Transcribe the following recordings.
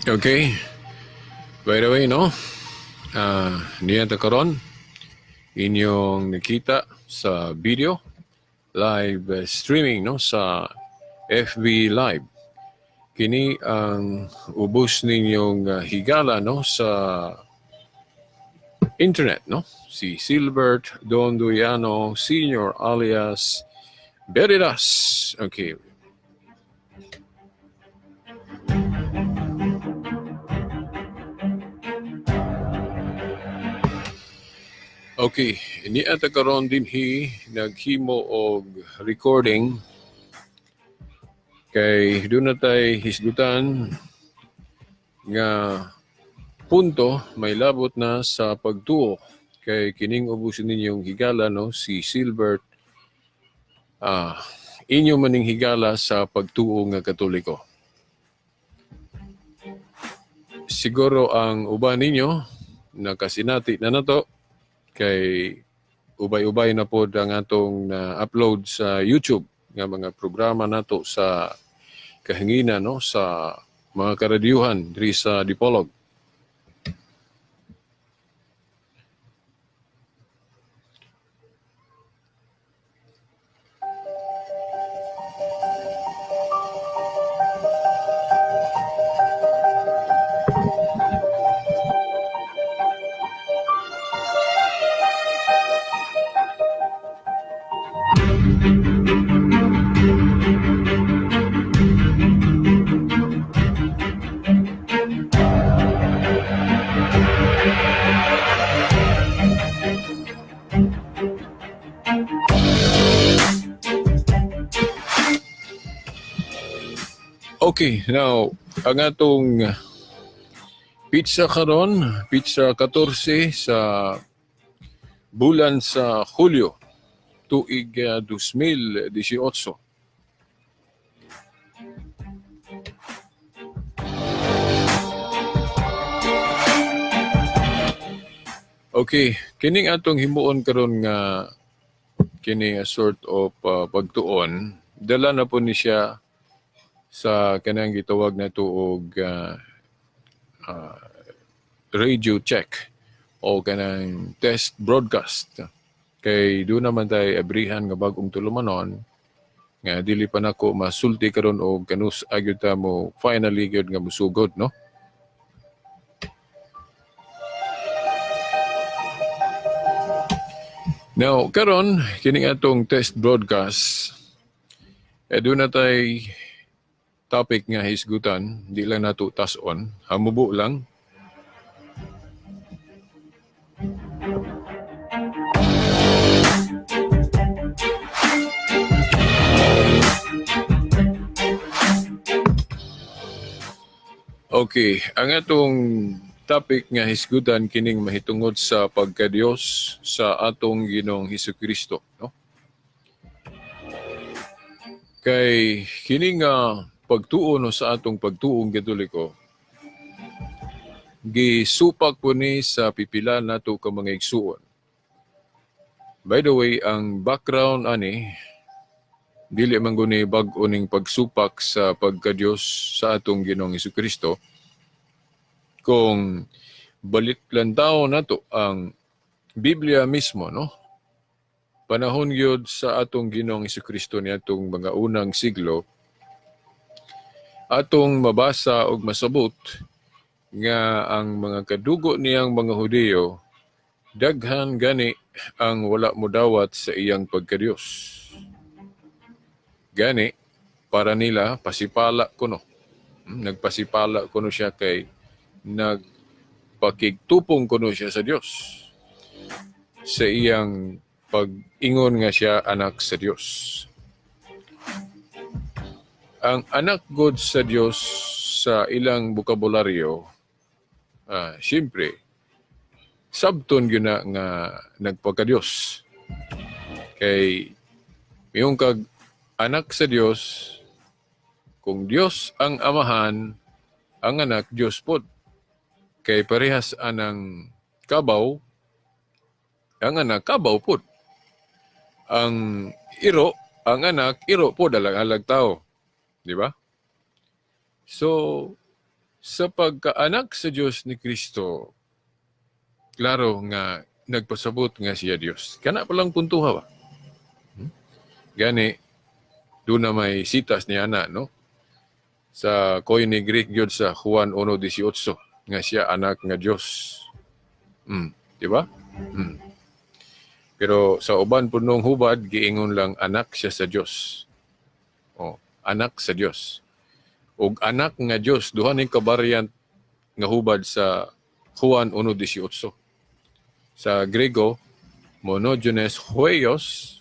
Okay. By the way, no? Niya ta karon inyong nakita sa video live streaming no sa FB Live. Kini ang ubos ninyong higala no sa internet no. Si Silbert Dondoyano Sr. alias Beridas. Okay. Okay, ni ata karon din naghimo og recording kay doon na tay hisgutan nga punto may labot na sa pagtuo kay kining ubusin ninyong higala no si Silbert inyo maning higala sa pagtuo nga Katoliko. Siguro ang uban ninyo nakasinati na nato kay ubay-ubay na po ang atong na-upload sa YouTube nga mga programa nato sa kahangina no sa mga karadyuhan diri sa Dipolog. Okay, now, ang atong pizza karon, pizza 14 sa bulan sa Hulyo, tuig 2018. Okay, kining atong himuon karon nga kini sort of pagtuon, dala na po ni siya sa kanang gitawag na tuog radio check o kanang test broadcast. Kay doon naman tayo abrihan nga bagong tulumanon nga dili pa nako masulti karon og kanus agyud ta mo finally gyud nga musugod no. Now karon kini atong test broadcast doon na tayo topic nga hisgutan, di lang nato tas-on, hamubo lang. Okay, ang atong topic nga hisgutan kining mahitungod sa pagka-Dios sa atong Ginoong Hesukristo, no? Kay kining pagtuo no sa atong pagtuong Katoliko, gisupak po ni sa pipila nato ka mga igsuon. By the way, ang background ani dili man guni bag-o ning pagsupak sa pagka-Dios sa atong Ginoong Hesukristo. Kung balitlantaw nato ang Biblia mismo, no? Panahon gyud sa atong Ginoong Hesukristo niadtong mga unang siglo, atong mabasa og masabot nga ang mga kadugo niyang mga Hudiyo daghan gani ang wala modawat sa iyang pagka-Dios. Gani para nila pasipala kuno. Nagpasipala kuno siya kay nagpakigtupong kuno siya sa Dios. Sa iyang pag-ingon nga siya anak sa Dios. Ang anak God sa Dios sa ilang bokabularyo, siyempre, sabton yun na nga nagpagka-Diyos. Kay, yung kag anak sa Diyos, kung Diyos ang amahan, ang anak Diyos pod. Kay parehas anang kabaw, ang anak kabaw pod. Ang iro, ang anak iro pod alag-alag tao. Di ba? So, sa pagkaanak sa Dios ni Kristo, klaro nga nagpasabot nga siya Dios. Kana pa lang puntuha ba? Gani, doon na may sitas ni ana, no? Sa Koine Greek yun sa Juan 1:18 nga siya anak nga Dios. Di ba? Pero sa uban punong hubad, giingon lang anak siya sa Dios. Anak sa Dios. Og anak nga Dios, duha ning kabariant nga hubad sa Juan 1:18. Sa Grego, monogenes huios,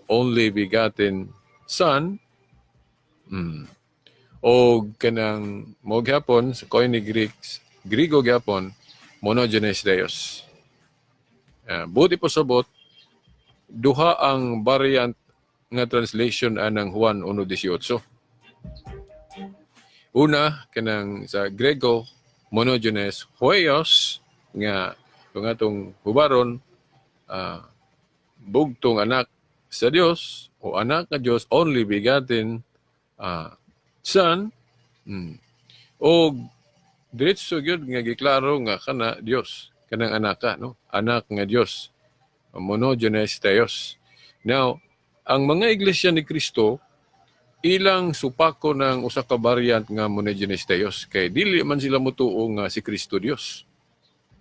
only begotten son, o kanang mo gyapon sa Koine Griego gyapon monogenes Deus. Buti po sabot duha ang variant nga translation anang Juan 1:18. Una kanang sa Grego monogenes huios nga kung atong hubaron bugtong anak sa Dios o anak nga Dios, only begotten son, o diretso gyud nga giklaro nga kana Dios, kanang anak no? Anak nga Dios, monogenes Theos. Now, ang mga iglesia ni Kristo ilang supako ng usa ka variant nga monogenes Theos kay dili man sila mutuo nga si Kristo Dios.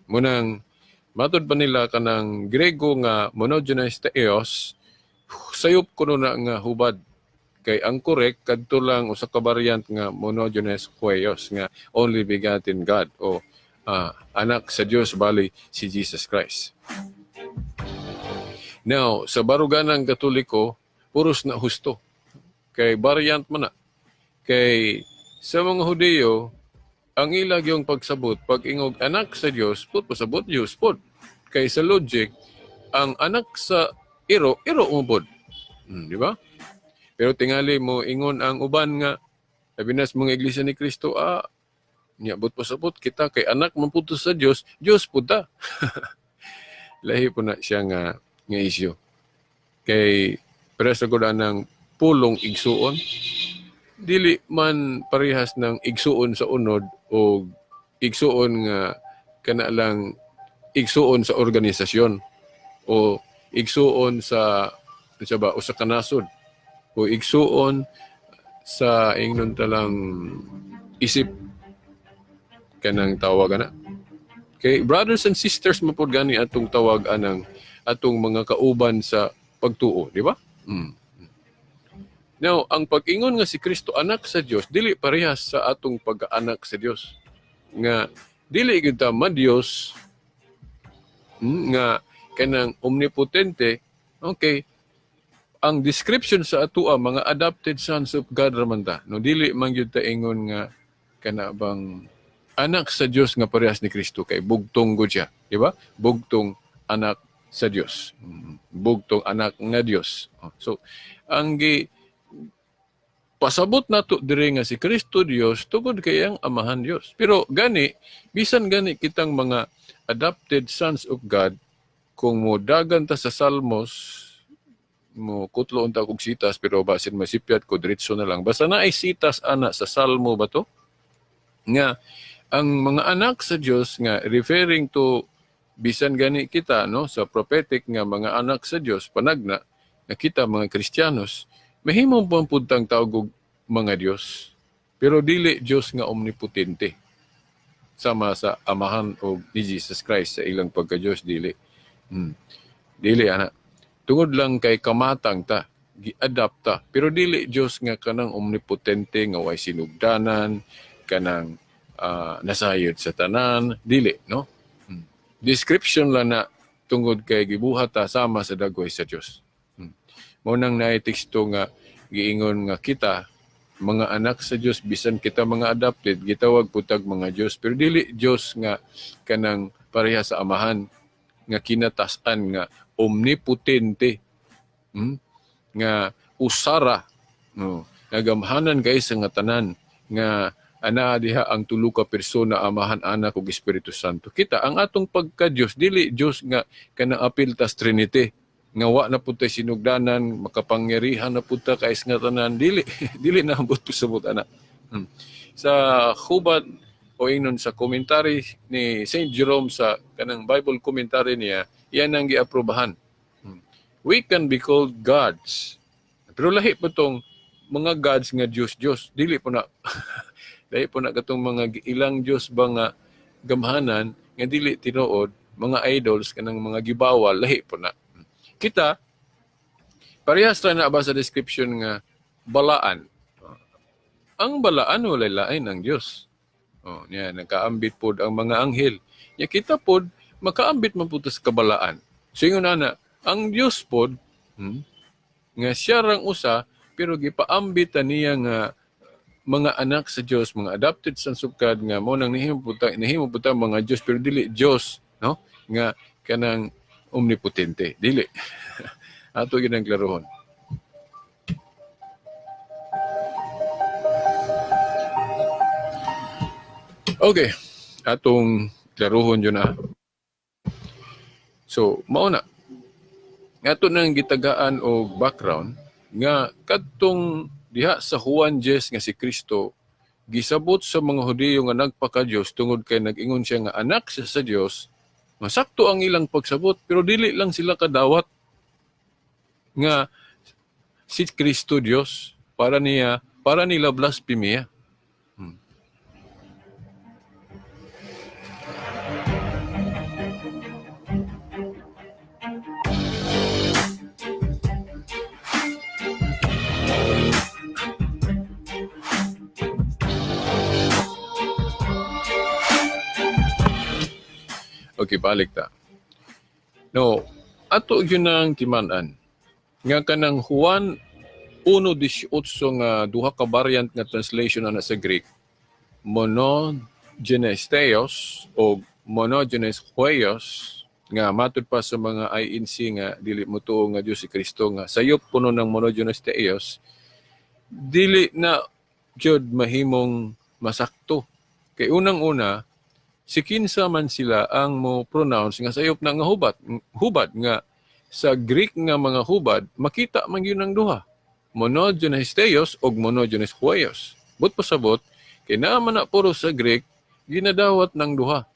Munang matod pa nila kanang Grego nga monogenes Theos, sayop kuno na nga hubad. Kay ang correct kadto lang usa ka variant nga monogenes huios nga only begotten God o anak sa Dios bali si Jesus Christ. Now, sa baruganang Katoliko, puros na husto. Kay variant man na. Kay sa mga Hudiyo, ang ilag yung pagsabot, pag ingog anak sa Dios, pasabot Dios pod. Kay sa logic, ang anak sa iro umubod. Di ba? Pero tingali mo ingon ang uban nga sabinas mga iglesia ni Kristo, niabot pasabot kita kay anak man pud sa Dios, Dios pud ta. Lahi po na siya nga issue. Kay presa ko ng pulong igsuon, dili man parehas ng igsuon sa unod o igsuon nga kana lang igsuon sa organisasyon o igsuon sa usa ka nasod o igsuon sa ingnon talang isip kanang tawag ana. Kay brothers and sisters mapod gani atong tawag anang atong mga kauban sa pagtuo, di ba? Now, ang pag-ingon nga si Kristo anak sa Dios dili parehas sa atong pag-anak sa Dios. Nga dili gyud ta ma-Dios nga kanang omnipotente. Okay, ang description sa atoa mga adopted sons of God raman ta. No dili man gyud ta ingon nga kana bang anak sa Dios nga parehas ni Kristo kay bugtong gud siya, di ba? Bugtong anak sa Dios. Bugtong anak nga Dios. So ang pasabot nato diri nga si Kristo Dios tungod kay ang amahan Dios. Pero gani bisan gani kitang mga adopted sons of God, kung mo dagan ta sa Salmos, mo kutlo unta kog sitas pero basin masipyat ko diretso na lang. Basta na ay sitas ana sa Salmo ba to? Nga ang mga anak sa Dios nga referring to bisan gani kita no sa prophetic nga mga anak sa Dios panagna na kita mga Kristiyanos mahimong pampudtang tawag og mga Dios pero dili Dios nga omnipotente sama sa amahan og ni Jesus Christ sa ilang pagka-Dios dili. Dili ana. Tungod lang kay kamatang ta, gi-adapt ta. Pero dili Dios nga kanang omnipotente nga way sinugdanan, kanang nasayod sa tanan, dili, no? Description lang na tungod kay gibuhat ta sama sa dagway sa Dios. Mao nang naay teksto nga giingon nga kita mga anak sa Dios bisan kita mga adopted gitawag putag mga Dios pero dili Dios nga kanang pareha sa amahan nga kinatasan nga omnipotente, nga usara, nagamhanan kay sa nga tanan, nga ana diha ang tulo ka persona amahan anak ug Espiritu Santo. Kita ang atong pagka-Dios dili Dios nga kanang apil tas Trinity, nga wa na pud tay sinugdanan, makapangyarihan na pud ta kay nga tanan, dili dili na ambot pasabot ana. sa hubad o ingnon sa komentary ni St. Jerome sa kanang Bible commentary niya, yan ang giaprobahan. We can be called gods. Pero lahi po tong mga gods nga Diyos. Dili po na, lahi po na katong mga ilang Diyos ba nga gamhanan, nga dili tinuod, mga idols, kanang mga gibawal, lahi po na. Kita, parehas na ba sa description nga balaan. Ang balaan walay lain ang Dios. Niya nakaambit pod ang mga anghel. Nya kita pod makaambit man pud sa kabalaan. So ingon ana, ang Dios pod nga siya rang usa pero gipaambit niya nga mga anak sa Dios, mga adopted sa sukad nga mo nang nahimo pud mga Dios pero dili Dios, no? Nga kanang omnipotente, dili. Ato gyud ang klarohon. Okay, atong klarohon yun na. So, mauna, ato nang gitagaan o background nga kadtong diha sa Juan 10 nga si Kristo gisabot sa mga Hudiyo nga nagpaka-Dios tungod kay nag-ingon siya nga anak siya sa Dios, masakto ang ilang pagsabot pero dili lang sila kadawat nga si Kristo Dios para nila blasphemia. Okay, balik ta. No, ato yun ang timanan. Nga kanang Juan 1:18 nga duha ka variant nga translation na sa Greek, monogenes theos o monogenes huios, nga matud pa sa mga INC nga dili mo tuo nga Dios si Kristo nga sayop puno ng monogenes theos, dili na jud mahimong masakto. Kay unang-una, si kinsa man sila ang mo pronounce nga sayop na nga hubad nga sa Greek nga mga hubad makita man gyud ang duha, monogenes theos ug monogenes huios. But pasabot kay naa man na puro sa Greek ginadawat ng duha,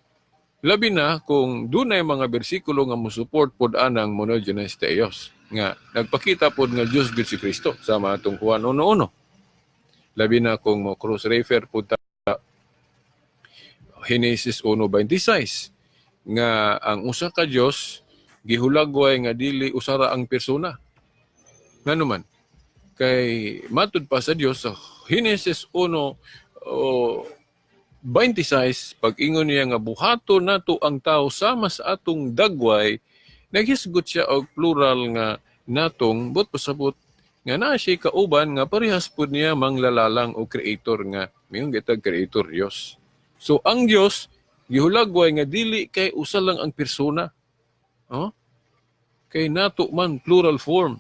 labi na kung dunay mga bersikulo nga mosupport pod anang monogenes theos nga nagpakita pod nga Dios gid si Kristo sama atong Juan 1:1. Labi na kung mo cross refer pod Genesis 1:26 nga ang usa ka Dios gihulagway nga dili usara ang persona. Ngano man kay matud pa sa Dios sa Genesis 1:26 pag-ingon niya nga buhato nato ang tao sama sa atong dagway, naghisgot siya og plural nga natong but pasabot nga naa siya kauban nga parehas pud niya manglalalang o creator nga mayong gitag creator Dios. So ang Dios gihulagway nga dili kay usa lang ang persona. Kay nato man plural form.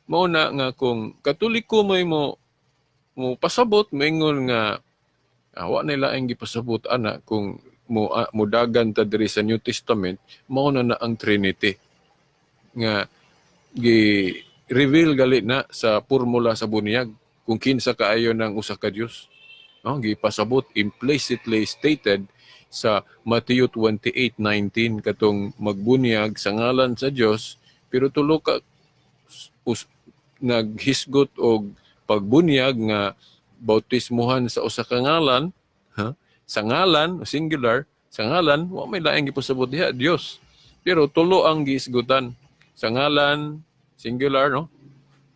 Mao na nga kung Katoliko may mo pasabot maingon nga wa nila ang gipasabot ana kung mudagan ta diri sa New Testament, mao na ang Trinity nga gi-reveal gali na sa formula sa bunyag kung kinsa kaayo ng usa ka Dios. Gipasabot implicitly stated sa Matthew 28:19 katong magbunyag sa ngalan sa Dios pero tulo ka naghisgot og pagbunyag nga bautismuhan sa usa ka ngalan, sa ngalan singular, sa ngalan wa may laing gipasabot diha Dios. Pero tulo ang gihisgutan sa ngalan singular, no?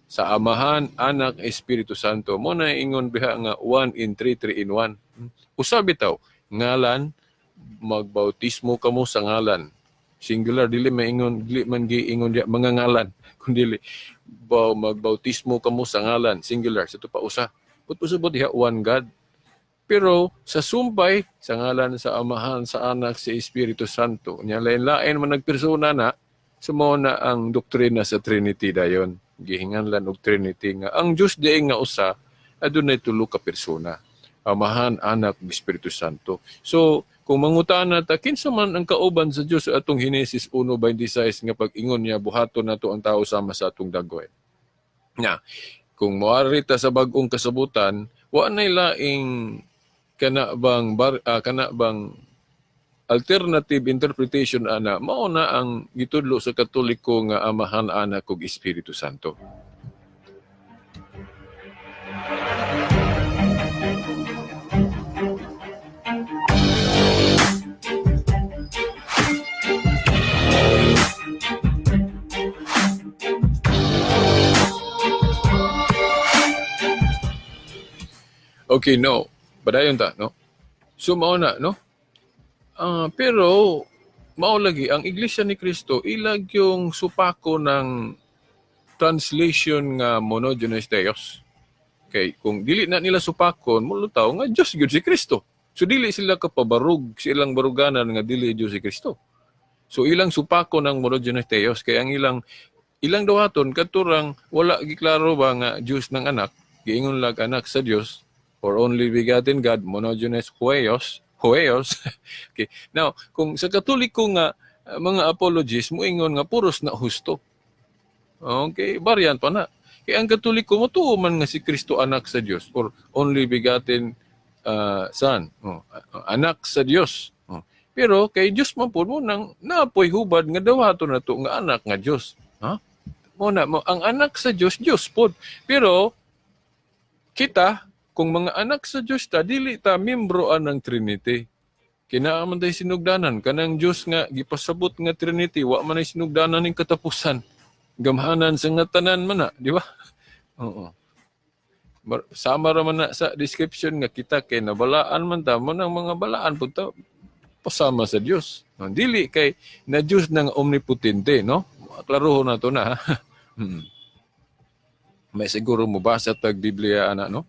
Sa Amahan, Anak, Espiritu Santo. Mo na ingon biha nga 1 in 3, 3 in 1. Usa bitaw, ngalan, magbautismo kamo sa ngalan. Singular, dili man giingon diya mga ngalan, kundi magbautismo kamo sa ngalan, singular. Sa ito pa usa. Putpusabot diha one God. Pero sa sumpay, sa ngalan sa Amahan, sa Anak, sa Espiritu Santo. Nya lain-lain man nagpersona na, sumo na ang doktrina sa Trinity dayon. Gihinganlan og Trinity nga ang Dios diay nga usa adunay tulo ka persona, Amahan, Anak, Espiritu Santo. So kung mangutana ta kinsa man ang kauban sa Dios sa atong Genesis 1:26 nga pag-ingon niya buhaton nato ang tao sama sa atong dagway. Nya kung moari ta sa bag-ong kasabutan, wa nay laing kana bang alternative interpretation ana mao na ang gitudlo sa Katoliko nga Amahan, Anak ug Espiritu Santo. Okay, no. Padayon ta, no? So, mao na, no? Pero, mao lagi, ang Iglesia ni Cristo, ilag yung supako ng translation nga monogenes Theos. Okay, kung dili na nila supakon, mulutaw nga Diyos yun si Cristo. So, dili sila kapabarug, silang baruganan nga dili Diyos si Cristo. So, ilang supako ng monogenes Theos, kaya ang ilang dawaton, katurang wala giklaro ba nga Diyos ng anak, giingon lag anak sa Diyos, or only begotten God, monogenes Hueos. Okay. Now, kung sa Katoliko nga, mga apologists, moingon nga puros na husto. Okay, variant pa na. Kaya ang Katoliko, matuo man nga si Kristo anak sa Diyos, or only begotten Son, anak sa Diyos. Pero kay Diyos man po mo nang naapoy hubad nga dawato na to nga anak nga Diyos. Ang anak sa Diyos, Diyos po. Pero kita, kung mga anak sa Diyos ta, dili ta membroan ng Trinity. Kinaaman tayo sinugdanan. Kanang Diyos nga, gipasabot nga Trinity, wa man ay sinugdanan ng katapusan. Gamhanan sa nga tanan man na, di ba? Oo. Sama raman na sa description nga kita kay nabalaan man ta mo ng mga balaan punta pasama sa Diyos. Dili kay na Diyos ng omnipotente, no? Klaroho na to na. May siguro mo basa tag Biblia ana, no?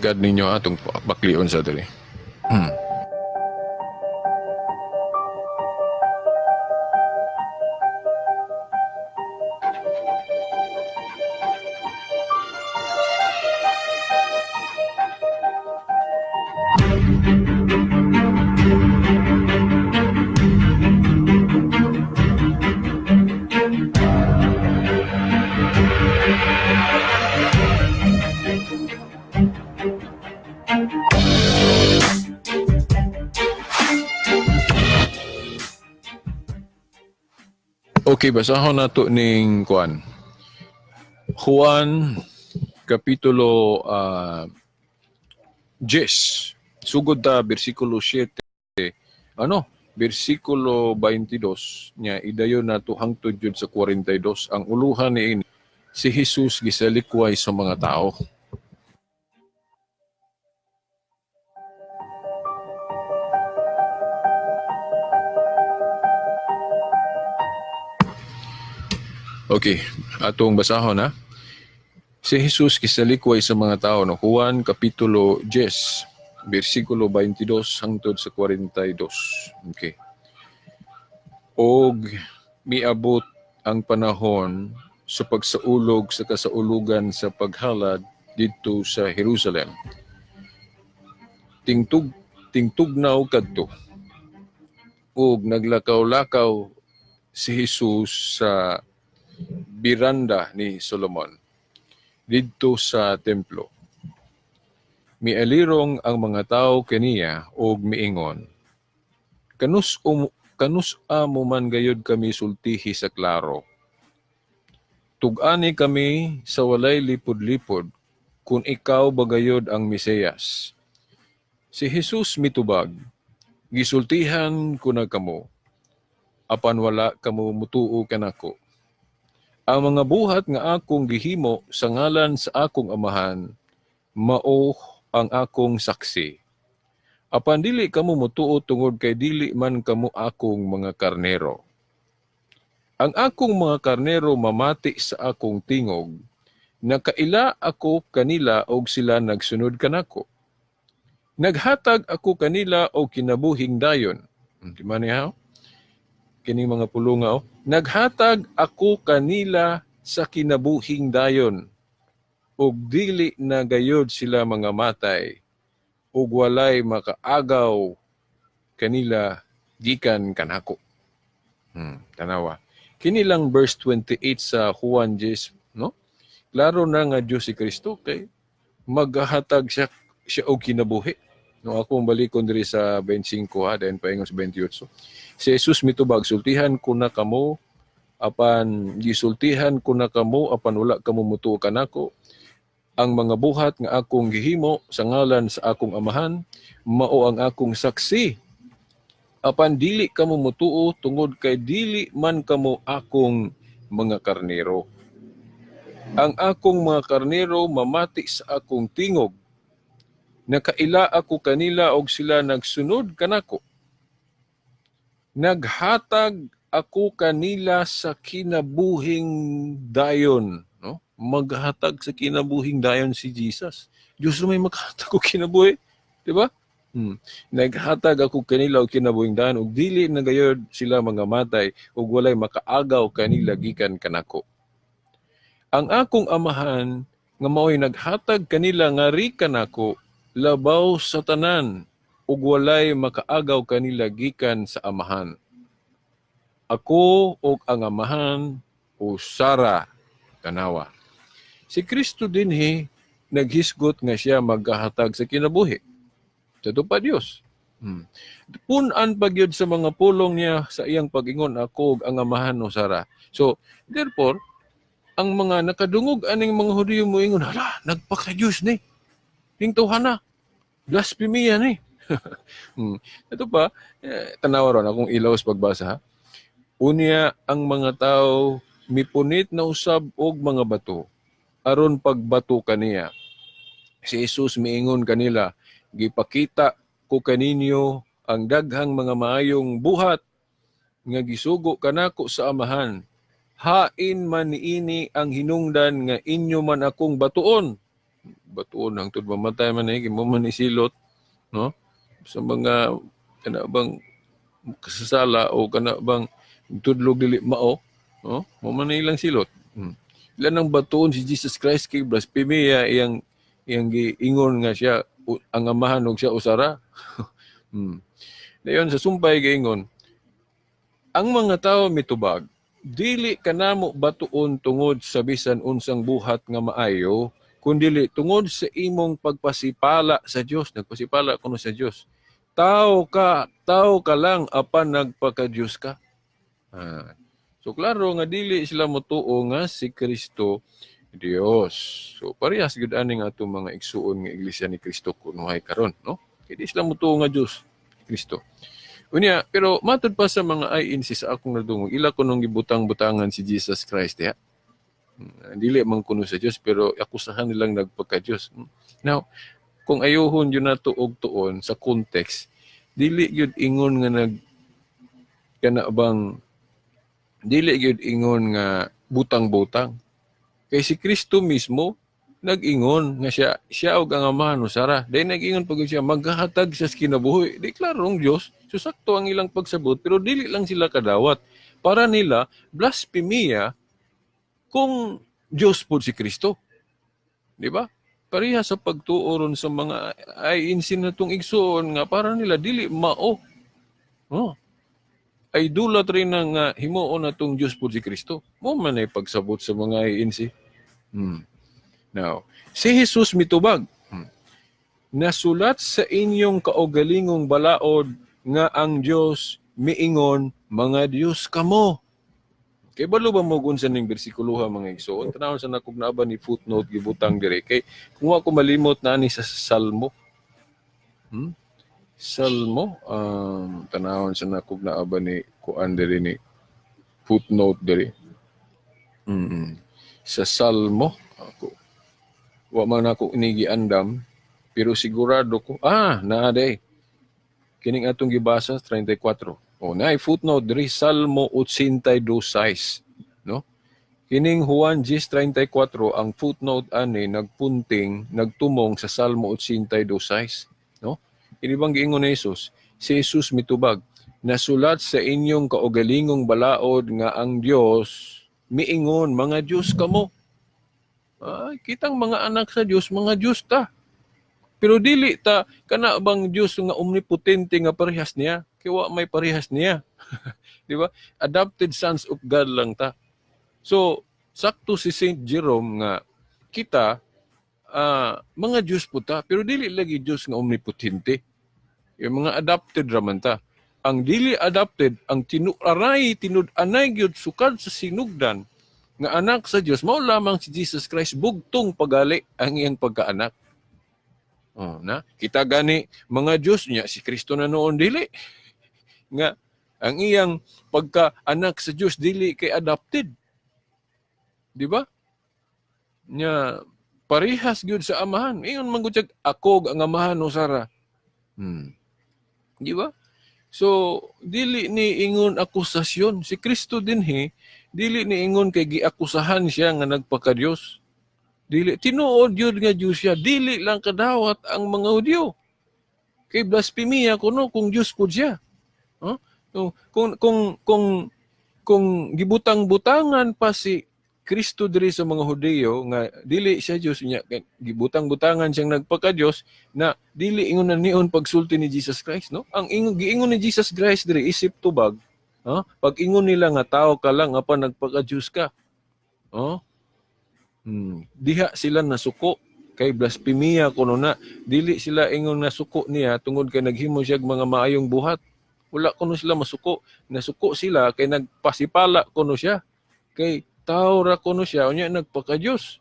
God ninyo atong baklion sa dali. Okay, basahon nato ning Juan. Juan kapitulo 10. Sugod ta bersikulo 7. Bersikulo 22 nya idayon nato hangtod jud sa 42 ang uluhan niini si Jesus gisalikway sa mga tao. Okay, atong basahon ha. Si Jesus kisalikway sa mga tao no Juan kapitulo 10, bersikulo 22 hangtod sa 42. Okay. Og miabot ang panahon sa pagsaulog sa kasaulugan sa paghalad didto sa Jerusalem. Tingtugnaw kadto. Og naglakaw-lakaw si Jesus sa biranda ni Solomon didto sa templo. Mialirong ang mga tao kaniya og miingon, kanus mo man gayud kami sultihi sa klaro. Tug-ani kami sa walay lipod-lipod kung ikaw bagayod ang Mesiyas. Si Jesus mitubag, gisultihan ko na kamo, apan wala kamo mutuo kanako. Ang mga buhat nga akong gihimo sa ngalan sa akong amahan, mao ang akong saksi. Apan dili kamo mutuo tungod kay dili man kamo akong mga karnero. Ang akong mga karnero mamati sa akong tingog, nakaila ako kanila og sila nagsunod kanako. Naghatag ako kanila og kinabuhing dayon. Di man niya? Kining mga pulunga naghatag ako kanila sa kinabuhing dayon ug dili na gayod sila mga matay ug walay makaagaw kanila gikan kanako. Tanawa. Kini lang verse 28 sa Juan 10, no? Klaro na nga Dios si Kristo kay maghahatag siya og kinabuhi. No, akong balikon diri sa 25 dayon paingon sa 28. Si Jesus mitubag, sultihan ko na kamo apan gisultihan ko na kamo apan wala kamo mutuo kanako. Ang mga buhat nga akong gihimo sa ngalan sa akong amahan mao ang akong saksi. Apan dili kamo mutuo tungod kay dili man kamo akong mga karnero. Ang akong mga karnero mamati sa akong tingog. Nakaila ako kanila og sila nagsunod kanako. Naghatag ako kanila sa kinabuhing dayon, no? Maghatag sa kinabuhing dayon si Jesus. Diyos may maghatag ko kinabuhi, di ba? Naghatag ako kanila og kinabuhing dayon ug dili na gayud sila mga matay ug walay makaagaw kanila gikan kanako. Ang akong amahan nga mao'y naghatag kanila ngari kanako labaw sa tanan ug walay makaagaw kanila gikan sa amahan. Ako ug ang amahan usara tanawa. Si Kristo dinhi naghisgot nga siya maghahatag sa kinabuhi. Sa pa Dios. Punan pagyud sa mga pulong niya sa iyang pag-ingon ako ug ang amahan usara. So therefore ang mga nakadungog aning mga Hudiyo mo ingon, hala, nagpaka-Diyos ni. Tingtuhan na. Blasphemia ni. Ito pa, tanawa ron akong ilaw sa pagbasa. Ha? Unya ang mga tao mipunit na usab og mga bato aron pagbato kaniya. Si Jesus miingon kanila, gipakita ko kaninyo ang daghang mga maayong buhat nga gisugo kanako sa amahan. Hain man niini ang hinungdan nga inyo man akong batuon. Batuon ang tud mamatay man ay mo man isilot, no? Sa mga kana bang kasasala o kana bang tudlog dili mao, no? Mo man ilang silot. Ilan ang batuon si Jesus Christ kay blasphemia iyang giingon nga siya ang amahan og siya usara. Dayon sa sumpay giingon, ang mga tawo mitubag dili kanamo batuon tungod sa bisan unsang buhat nga maayo, kundili tungod sa imong pagpasipala sa Dios. Nagpasipala kuno sa Dios. Tao ka lang apan nagpaka-Dios ka. So klaro nga dili sila motuo nga si Kristo Dios. So parehas gud aning atong mga igsuon nga iglesia ni Kristo kunuhay karon, no? Kay di sila motuo nga Dios, Kristo. Unya, pero matud pa sa mga INC sa akong nadungog, ila ko nung gibutang-butangan si Jesus Christ, ya. Dili man kuno sa Dios pero akusahan nilang nagpagka-Dios. Now, kung ayuhon yun na tuog tuon sa context, dili yun ingon nga dili yun ingon nga butang-butang. Kay si Kristo mismo nag-ingon nga siya og ang amahan usara. Dahil nag-ingon pag siya maghahatag sa kinabuhi. Di klarong Dios, susakto ang ilang pagsabot pero dili lang sila kadawat. Para nila blasphemia kung Dios po si Kristo. Di ba? Pareha sa pagtuoron sa mga INC na itong igsuon nga para nila dili mao. Ay dulat rin ng himuon na itong Diyos po si Kristo. Mo man ay pagsabot sa mga INC. Now, si Jesus mitubag. Nasulat sa inyong kaugalingong balaod nga ang Diyos miingon mga Diyos kamo. Kay balo ba mo gunsa ning bersikulo mga igsoon? Tanawon sa nakugnaba ni footnote gibutang dire kay kung ako malimot na ni sa Salmo. Salmo tanawon sa nakugnaba ni kuan dire ni footnote dire. Sa Salmo ako wa man ako inigi andam pero sigurado ko naa day kining atong gibasa 34. Naay footnote diri Salmo 82:6, no? Kining Juan 10:34 ang footnote ani nagtumong sa Salmo 82:6, no? Ini bang giingon ni Jesus? Si Jesus mitubag, nasulat sa inyong kaugalingong balaod nga ang Dios miingon mga Dios kamo. Kitang mga anak sa Dios, mga Dios ta. Pero dili ta kana bang Dios nga omnipotente nga parehas niya, kay wa may parehas niya. Di ba? Adopted sons of God lang ta. So, sakto si Saint Jerome nga kita mga Diyos po ta, pero dili lagi Diyos nga omnipotente. Yung mga adopted raman ta. Ang dili adopted, ang tinud-anay gyud sukad sa sinugdan nga anak sa Dios, mao lamang si Jesus Christ bugtong pagali ang iyang pagkaanak. Na kita gani mga Diyos niya si Kristo na noon dili nga ang iyang pagkaanak sa Dios dili kay adopted. Di ba? Nya parihas gyud sa amahan. Ingon man gud ako ang amahan o Sara. Di ba? So dili ni ingon akusasyon si Kristo dinhi, dili ni ingon kay giakusahan siya nga nagpaka-Dios. Dili tinuod yun nga Diyos siya, dili lang kadawat ang mga Hudyo. Kay blasphemia kuno kung Diyos po siya. Huh? Kung gibutang-butangan pa si Kristo diri sa mga Hudyo nga dili siya Diyos niya, gibutang-butangan siyang nagpaka-Diyos na dili ingon na niyon pagsulti ni Jesus Christ, no? Ang giingon ni Jesus Christ diri isip tubag, pag ingon nila nga tao ka lang apan nagpaka-Diyos ka. Diha sila nasuko kay blasphemia kuno na dili sila ingon nasuko niya tungod kay naghimo siya mga maayong buhat. Wala kuno sila masuko, nasuko sila kay nagpasipala kuno siya. Kay tao ra kuno siya unya nagpaka-Dios.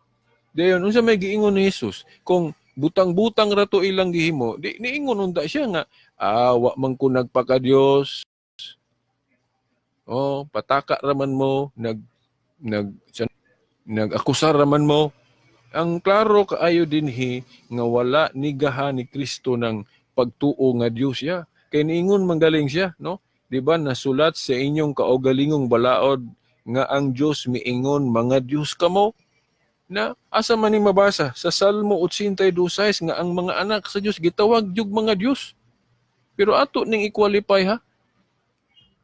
Dayon unsa may giingon ni Jesus kung butang-butang ra to ilang gihimo, di niingon unta siya nga wa man ko nagpaka-Dios. Pataka raman mo nag-akusar raman mo. Ang klaro kaayo dinhi nga wala nigahan ni Kristo ng pagtuo nga Dios siya. Kay niingon manggaling siya, no? Di ba nasulat sa inyong kaugalingong balaod nga ang Dios miingon mga Dios kamo? Na asa man ni mabasa sa Salmo 82:6 nga ang mga anak sa Dios gitawag jud mga Dios. Pero ato ning i-qualify ha.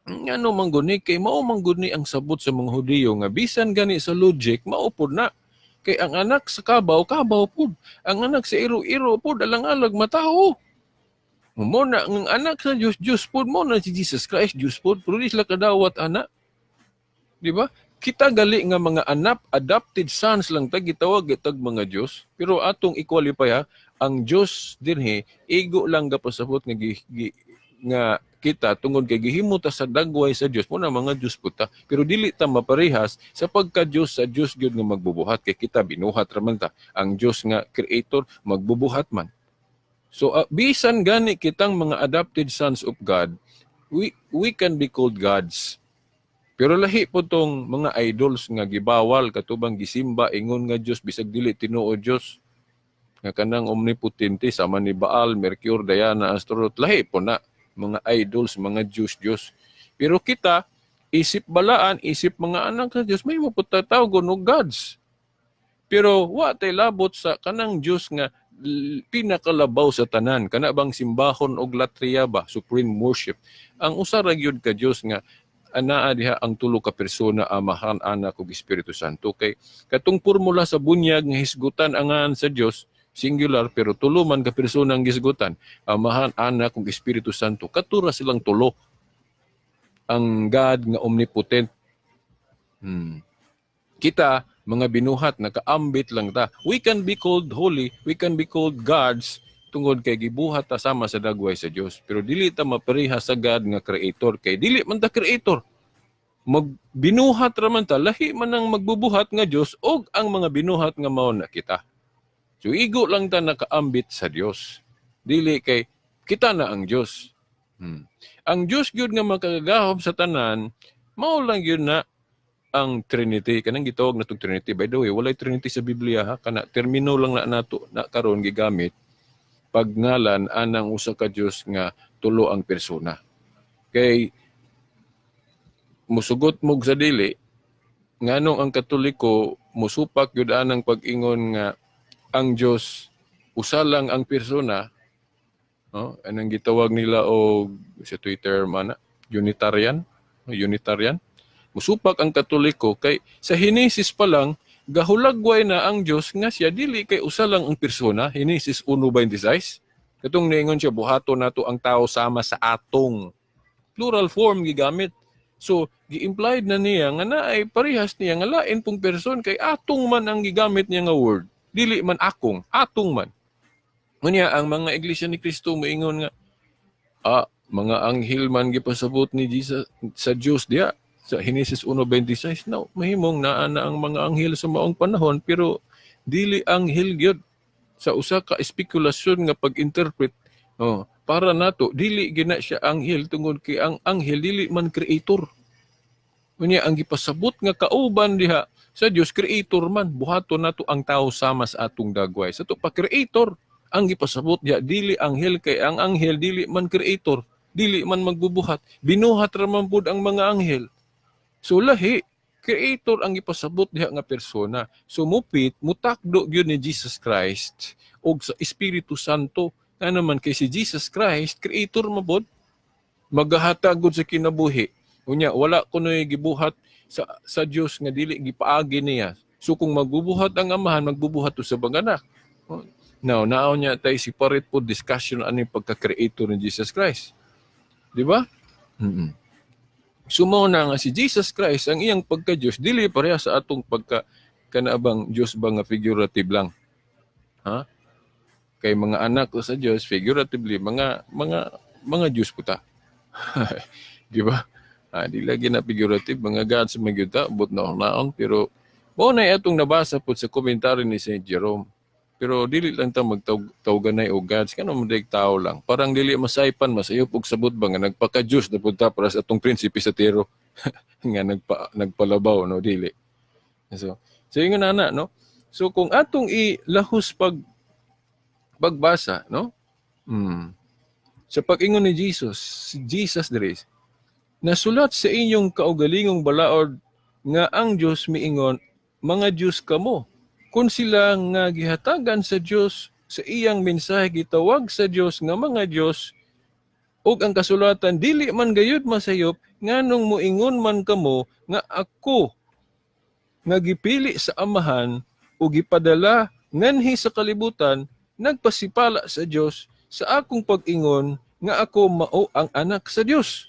Ano man guni kay mao man guni ang sabot sa mga Hudiyo nga bisan gani sa logic maupod na. Kay ang anak sa kabaw pud. Ang anak sa iro-iro pud alang-alag matao. Mo na ang anak sa Dios pud mo na si Jesus Christ Dios pud pero di sila kadawat anak. Di ba? Kita gali nga mga anak adopted sons lang tag gitawag gitag mga Dios pero atong i-qualify ha, ang Dios dinhi igo lang gapasabot nga kita tungod kay gihimo ta sa dagway sa Dios mo na mga Dios puta pero dili ta maparehas sa pagka-Dios sa Dios gyud nga magbubuhat kay kita binuhat ra man ta ang Dios nga creator magbubuhat man. So bisan gani kitang mga adopted sons of God, we can be called gods. Pero lahi po tong mga idols nga gibawal katubang gisimba ingon nga Dios bisag dili tinuod Dios nga kanang omnipotente sama ni Baal, Mercury, Diana, Astaroth lahi po na mga idols, mga Diyos. Pero kita, isip balaan, isip mga anak sa Diyos, may maputatawag no gods. Pero wa tay labot sa kanang Diyos nga pinakalabaw sa tanan. Kana bang simbahon og latria ba, supreme worship. Ang usa ra gyud ka Diyos nga anaa diha ang tulo ka persona, Amahan, Anak ug Espiritu Santo. Kay katong formula sa bunyag nga hisgutan angan sa Diyos, singular pero tulo man ka persona ang gisgutan, Amahan, Anak ug Espiritu Santo. Katura silang tulo. Ang God nga omnipotent. Kita mga binuhat nakaambit lang ta. We can be called holy, we can be called gods tungod kay gibuhat ta sama sa dagway sa Dios. Pero dili ta mapareha sa God nga creator kay dili man ta creator. Magbinuhat ra man ta lahi man ang magbubuhat nga Dios og ang mga binuhat nga mao na kita. So igo lang ta nakaambit sa Dios. Dili kay kita na ang Dios. Ang Dios gyud nga makagahom sa tanan, mao lang gyud na ang Trinity. Kanang gitawag natong Trinity. By the way, walay Trinity sa Biblia ha. Kana termino lang na nato na karon gigamit pagngalan anang usa ka Dios nga tulo ang persona. Kay musugot mo sa dili nganong ang Katoliko musupak gyud anang pag-ingon nga ang Dios usa lang ang persona. Anong gitawag nila og sa Twitter man Unitarian. Musupak ang Katoliko kay sa Henesis pa lang gahulagway na ang Dios nga siya dili kay usa lang ang persona. Genesis 1:26. Katong niingon siya, buhaton nato ang tao sama sa atong. Plural form gigamit. So, gi-implied na niya nga naay parehas niya nga lain pong person kay atong man ang gigamit niya nga word. Dili man akong, atong man. Unya ang mga iglesia ni Kristo moingon nga mga anghel man gipasabot ni Jesus sa Dios diya sa Genesis 1:26. Now, mahimong naa na ang mga anghel sa maong panahon pero dili anghel gyud sa usa ka espekulasyon nga pag-interpret. Para nato dili gina siya anghel tungod kay ang anghel dili man creator. Unya ang gipasabot nga kauban diha sa Dios creator man, buhaton nato ang tao sama sa atong dagway. Sa to pa creator ang gipasabot diha, dili anghel kay ang anghel dili man creator, dili man magbubuhat. Binuhat ra man pud ang mga anghel. So lahi, creator ang gipasabot diha nga persona. So mupit mutakdo gyud ni Jesus Christ og sa Espiritu Santo. Ano man kay si Jesus Christ, creator mabod, magahatag gud sa kinabuhi. Unya, wala kunoy gibuhat sa Dios nga dili gipaagi niya. So kung magbubuhat ang amahan, magbubuhat to sa bangana. Now, naaw niya tayo separate po discussion ano yung pagka-creator ni Jesus Christ. Di ba? Sumo na nga si Jesus Christ, ang iyang pagka-Diyos, dili pareha sa atong pagka-kanaabang Diyos ba nga figurative lang. Ha? Kay mga anak ko sa Diyos, figuratively, mga Diyos po ta. Di ba? Di lagi na figurative, mga gods magyuta, but naon, pero mo na itong nabasa po sa komentaryo ni St. Jerome. Pero dili lang ta magtawganay o gods, kano mo daig tao lang. Parang dili masaypan, masayop og sabot ba nga nagpaka-Diyos na punta para sa atong prinsipe sa tiro. nga nagpalabaw, no, dili. So yun na, no? So kung atong ilahos pagbasa, no? Sa pag-ingon ni Jesus diri, nasulat sa inyong kaugalingong balaod nga ang Dios miingon, mga Diyos kamo. Kung sila nga gihatagan sa Dios sa iyang mensahe gitawag sa Dios nga mga Diyos, ug ang kasulatan dili man gayud masayop nganong moingon man kamo nga ako nga gipili sa amahan o gipadala nganhi sa kalibutan, nagpasipala sa Dios sa akong pag-ingon nga ako mao ang anak sa Dios.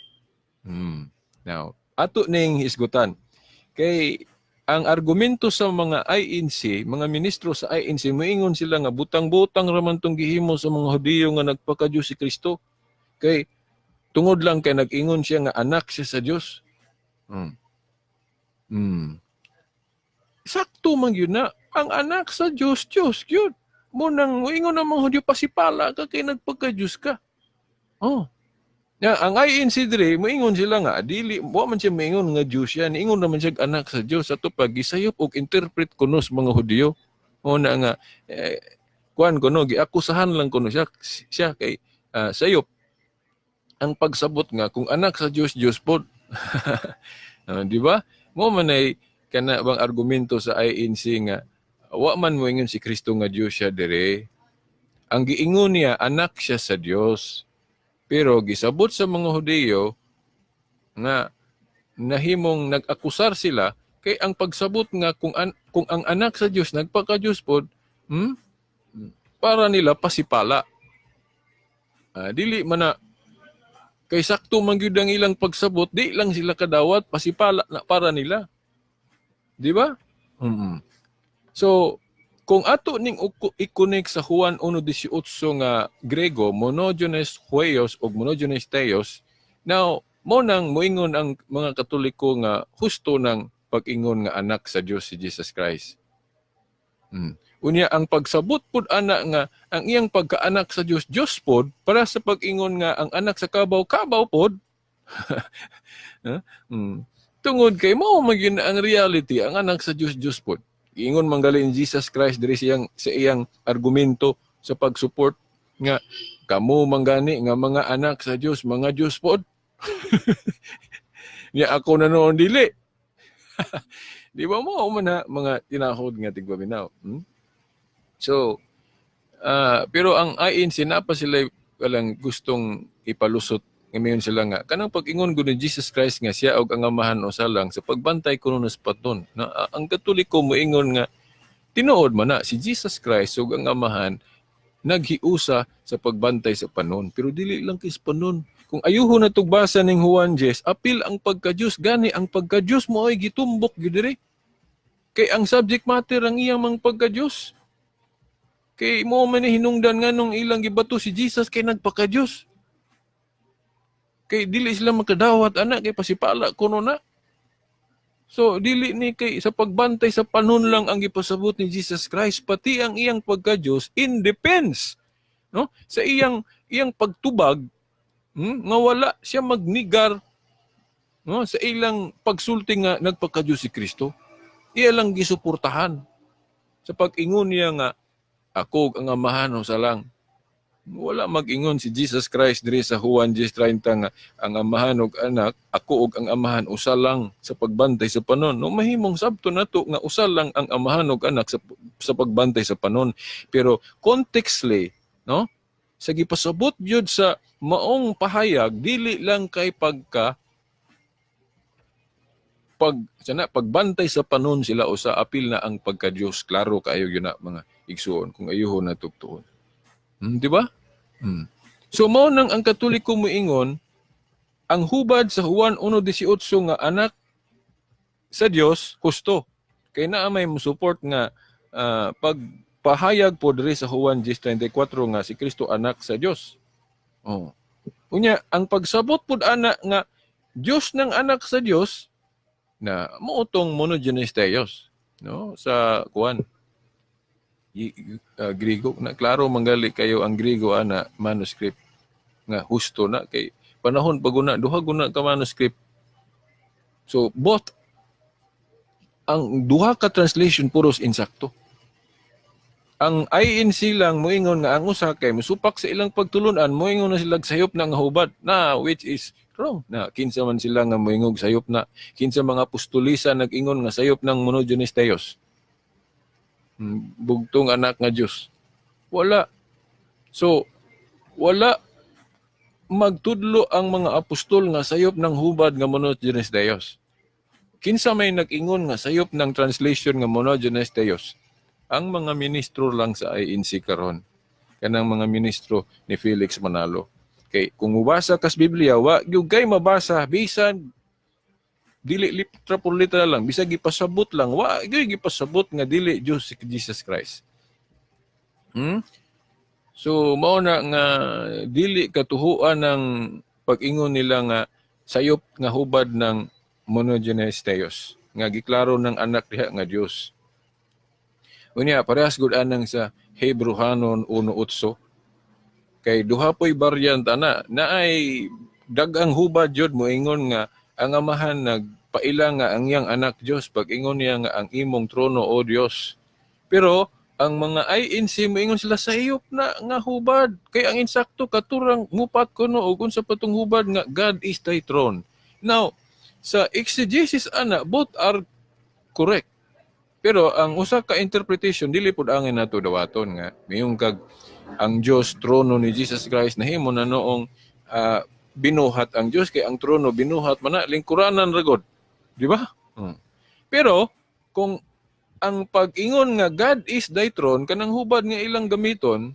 Now, ato ning hisgutan. Kay ang argumento sa mga INC, mga ministro sa INC, moingon sila nga butang-butang raman tong gihimo sa mga Hudiyo nga nagpaka-Diyos si Kristo. Kay tungod lang kay nag-ingon siya nga anak siya sa Dios. Sakto man yun na ang anak sa Dios, Diyos yun. Munang moingon ang mga Hudiyo pasipala ka kay nagpaka-Diyos ka. Ang INC dire, moingon sila nga, dili, wa man siya moingon nga Diyos yan, ingon naman siya anak sa Diyos, ato pag gisayop og interpret kuno sa mga Hudiyo. Na nga, kuan kuno, giakusahan lang kuno siya kay sayop. Ang pagsabot nga, kung anak sa Diyos, Diyos po. Di ba? Mo man ay kana bang argumento sa INC nga, wa man moingon si Kristo nga Diyos siya dire. Ang giingon niya, anak siya sa Diyos. Pero gisabot sa mga Hudiyo nga nahimong nag-akusar sila kay ang pagsabot nga kung ang anak sa Dios nagpaka-Dios pod, para nila pasipala. Dili man na kay sakto man gyud ang ilang pagsabot, di lang sila kadawat pasipala na para nila. Di ba? So kung ato ning i-connect sa Juan 1:18 nga Grego, monogenes huios o monogenes theos, now, mo nang moingon ang mga Katoliko nga husto ng pag-ingon nga anak sa Dios si Jesus Christ. Unya, ang pagsabot pod ana nga ang iyang pagkaanak sa Dios, Dios pod, para sa pag-ingon nga ang anak sa kabaw, kabaw pod. Tungod kay mao magyud ang reality, ang anak sa Dios, Dios pod. Ingon manggaling Jesus Christ diri sa iyang argumento sa pag-support nga kamo manggani nga mga anak sa Dios, mga Dios pod. Niya ako na noon dili. Di ba mo man mga tinahod nga tigbaminaw. So pero ang INC na pa sila walang gustong ipalusot Ngayon sila nga, kanang pag-ingon ko ni Jesus Christ nga siya og ang amahan usa lang sa pagbantay kuno sa paton. Na, ang Katoliko moingon nga, tinuod man na si Jesus Christ ug ang amahan naghiusa sa pagbantay sa panon. Pero dili lang kay sa panon. Kung ayuho na tugbasa ning Juan 10, apil ang pagka-Diyos. Gani ang pagka-Diyos mo ay gitumbok gyud diri. Kay ang subject matter ang iyang mga pagka-Diyos. Kay mo man ni hinungdan nga nung ilang gibato si Jesus kay nagpaka-Diyos. Kay dili sila makadawat anak kay pasipala kuno na. So dili ni kay sa pagbantay sa panon lang ang gipasabot ni Jesus Christ, pati ang iyang pagka-Diyos in defense, no? Sa iyang pagtubag, nga wala siya magnigar, no, sa ilang pagsulti nga nagpaka-Diyos si Kristo. Iya lang gisuportahan sa pag-ingon niya nga ako ang amahan sa lang. Wala mag-ingon si Jesus Christ diri sa Juan 10:30 nga ang amahan ug anak, ako ug ang amahan usa lang sa pagbantay sa panon. No, mahimong sabto nato nga usa lang ang amahan ug anak sa pagbantay sa panon. Pero contextly, no? Sa gipasabot gyud sa maong pahayag, dili lang kay pagbantay sa panon sila usa, apil na ang pagka-Dios. Klaro kaayo gyud na mga igsuon kung ayuhon na tugtuon. Di ba? So mao nang ang Katoliko moingon, ang hubad sa Juan 1:18 nga anak sa Dios husto. Kay naa may mo-support nga pagpahayag po diri sa Juan 10:34 nga si Kristo anak sa Dios. Oh. Unya ang pagsabot pud anak nga Dios ng anak sa Dios na mootong monogenes theos, no, sa kuan Griego na klaro manggali kayo ang Griego ana manuscript nga husto na kay panahon paguna duha guna ka manuscript. So both ang duha ka translation puros insakto. Ang INC lang moingon nga ang usa kay musupak sa ilang pagtulunan, moingon na sila sayop na nga hubad na which is wrong. Na kinsa man sila nga moingog sayop na, kinsa mga apostolisa nag-ingon nga sayop ng monogenes theos. Bugtong anak nga Diyos. Wala. So, wala magtudlo ang mga apostol nga sayop ng hubad nga monogenes theos. Kinsa may nag-ingon nga sayop ng translation nga monogenes theos? Ang mga ministro lang sa INC karon. Kanang mga ministro ni Felix Manalo. Kay kung mubasa kas Biblia, wa gyud kay mabasa bisan dili litra por litra lang, bisag gipasabot lang, wa gyud gipasabot nga dili Dios si Jesus Christ. So mao na nga dili katuhuan ng pag-ingon nila nga sayop nga hubad ng monogenes theos nga giklaro ng anak diha nga Dios. Unya parehas gud anang sa Hebrehanon 1:8 kay duha poy variant ana naay daghang hubad jud moingon nga ang amahan nagpaila nga ang iyang anak Dios pag-ingon niya nga ang imong trono o Dios. Pero ang mga INC moingon sila sayop na nga hubad kay ang insakto katurang mupat kuno og unsa patong hubad nga God is thy throne. Now sa exegesis ana both are correct. Pero ang usa ka interpretation dili pud angin nato dawaton nga mayong kag ang Dios trono ni Jesus Christ nahimo na noong binuhat ang Dios kay ang trono binuhat man na lingkuranan ra gud, di ba? Pero kung ang pag-ingon nga God is thy throne kanang hubad nga ilang gamiton,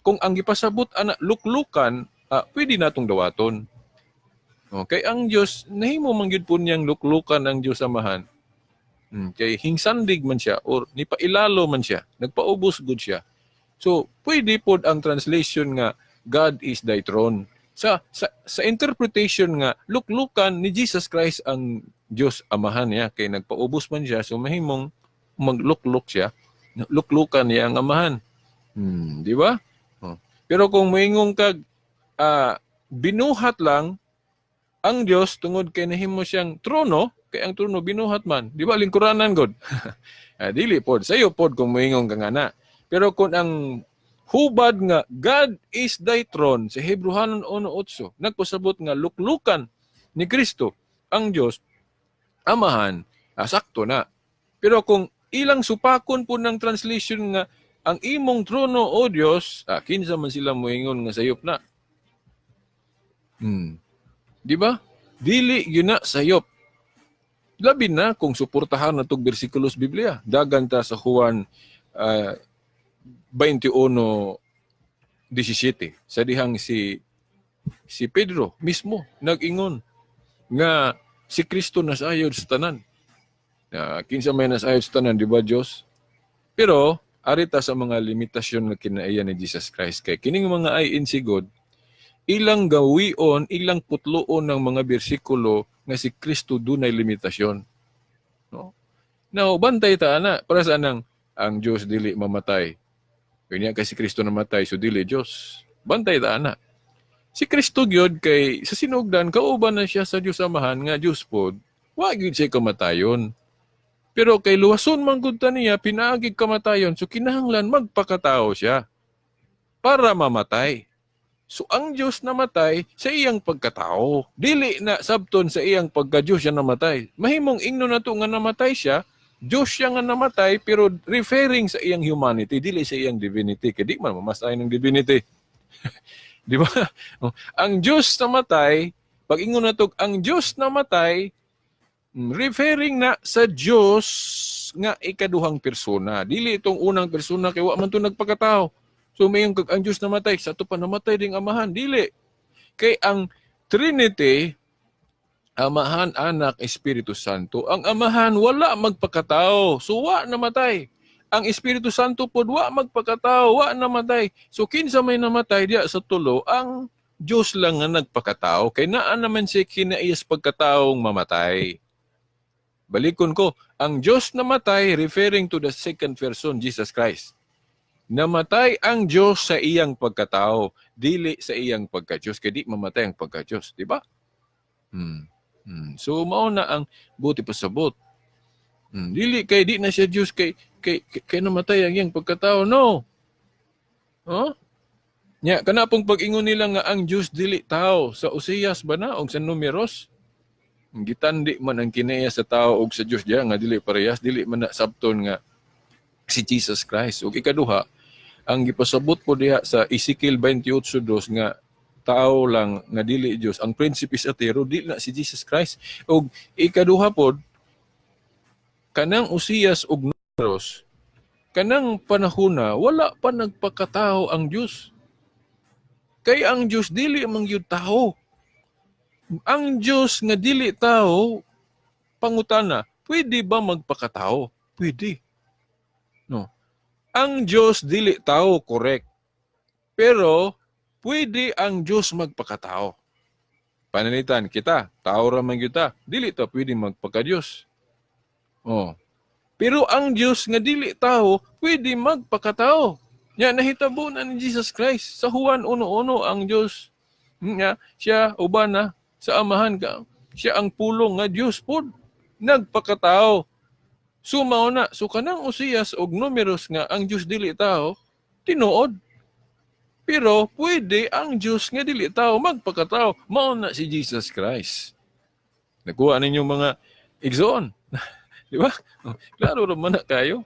kung ang gipasabot ana luklukan, pwede natong dawaton. Okay, ang Dios nahimo man gyud pud niyang luklukan ang Dios amahan. Kay hingsandig man siya or nipailalo man siya, nagpaubos gud siya. So pwede pod ang translation nga God is thy throne. Sa interpretation nga luklukan ni Jesus Christ ang Dios amahan niya kay nagpaubos man siya, so mahimong maglukluk siya, luklukan niya ang amahan. Di ba? Pero kung moingon kag binuhat lang ang Dios tungod kay nahimo siyang trono, kay ang trono binuhat man, di ba lingkuranan god? Dili pod sayo pod kung moingon ka nga na. Pero kung ang hubad nga God is thy throne sa Hebrehanon 1:8 nagpasabot nga luklukan ni Kristo ang Dios amahan, sakto na. Pero kung ilang supakon po ng translation nga ang imong trono o Dios, kinsa man sila moingon nga sayop na. Di ba? Dili yun na sayop. Labi na kung suportahan na itong bersikulos Biblia. Dagan ta sa Juan 21:17. Sa dihang si Pedro mismo nag-ingon nga si Kristo nasayod sa tanan. Kinsa may nasayod sa tanan, di ba, Diyos? Pero, arita sa mga limitasyon na kinaiya ni Jesus Christ. Kay kining mga INC God, ilang gawion, ilang putloon ng mga bersikulo nga si Kristo dunay limitasyon. No? Now, bantay ta na para sa ang Diyos dili mamatay. Kanya kay si Kristo namatay, so dili Diyos. Bantay ta na. Si Kristo gyud kay sa sinugdan kauban na siya sa Dios Amahan nga Dios pod, wa gyud siya kamatayon. Pero kay luwason man gud ta niya pinaagig kamatayon, so kinahanglan magpakatao siya para mamatay. So ang Diyos namatay sa iyang pagkatao. Dili na sabton sa iyang pagka-Diyos siya namatay. Mahimong ingno na to nga namatay siya, Diyos siya nga namatay, pero referring sa iyang humanity, dili sa iyang divinity. Kaya di man mamasay ng divinity. Di ba? Ang Diyos namatay, pag ingon na to, ang Diyos namatay, referring na sa Diyos nga ikaduhang persona. Dili itong unang persona, kaya wa man to nagpakatao. So mayong ang Diyos namatay, sa ito pa namatay ding Amahan. Dili. Kay ang Trinity, Amahan, Anak, Espiritu Santo, ang Amahan wala magpakatao. So wa namatay. Ang Espiritu Santo pod wa magpakatao, wa namatay. So kinsa may namatay diya sa tulo, ang Diyos lang nga nagpakatao. Kay naa naman siya kinaiyas pagkataong mamatay. Balikon ko, ang Diyos namatay referring to the second person, Jesus Christ. Namatay ang Diyos sa iyang pagkatao, dili sa iyang pagka-Diyos, kaya di mamatay ang pagka-Diyos, di ba? So, mao na ang buti pasabot. Dili kay di na siya Diyos, kay namatay ang iyang pagkatao, no. Huh? Nya, kanapong pag-ingon nila nga ang Diyos dili tao, sa Oseas ba na, o sa Numeros, gitandi man ang kinaya sa tao o sa Diyos diya, nga dili parehas, dili man na sabton nga si Jesus Christ. O ikaduha, ang gipasabot po diha sa Ezekiel 28:2 nga tao lang nga dili Dios, ang principis atero dili na si Jesus Christ. Og ikaduha pod, kanang Oseas ug Numeros, kanang panahona wala pa nagpakatao ang Dios. Kay ang Dios dili man gyud tao. Ang Dios nga dili tao, pangutana, pwede ba magpakatao? Pwede. No. Ang Diyos dili tao, correct. Pero, pwede ang Diyos magpakatao. Panalitan kita, tao raman kita, dili ta pwede magpaka-Diyos. Oh. Pero ang Diyos nga dili tao, pwede magpakatao. Nya nahitabo na ni Jesus Christ. Sa Juan 1:1 ang Diyos nga siya uban na sa Amahan ka. Siya ang pulong nga Diyos pod nagpakatao. Sumaw na, so kanang Oseas og Numeros nga ang Diyos dili tao, tinuod. Pero pwede ang Diyos nga dili tao magpakatao, mao na si Jesus Christ. Nakuha ninyo mga igsoon. Di ba? Klaro naman na kayo.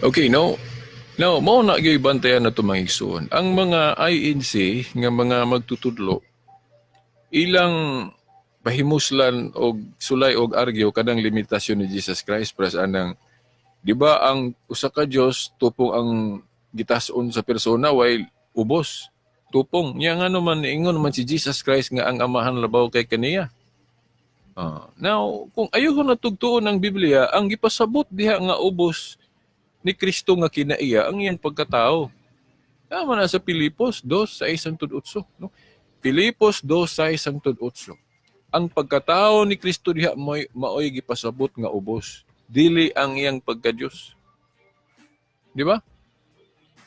Okay, now mao na gyud bantayan na tumahigsoon. Ang mga INC nga mga magtutudlo ilang pahimuslan og sulay og argyo kadang limitasyon ni Jesus Christ para sa anang, di ba ang usa ka Dios tupong ang gitas-on sa persona while ubos tupong niya nga naman ingon man si Jesus Christ nga ang Amahan labaw kay kaniya. Now kung ayuhon na tugtuon ang Biblia, ang gipasabot diha nga ubos ni Kristo nga kinaiya ang iyang pagkatao. Tama na sa Pilipos 2:6-8, no? Pilipos 2:6-8. Ang pagkatao ni Kristo diha maoy gipasabot nga ubos, dili ang iyang pagka-Dios. Di ba?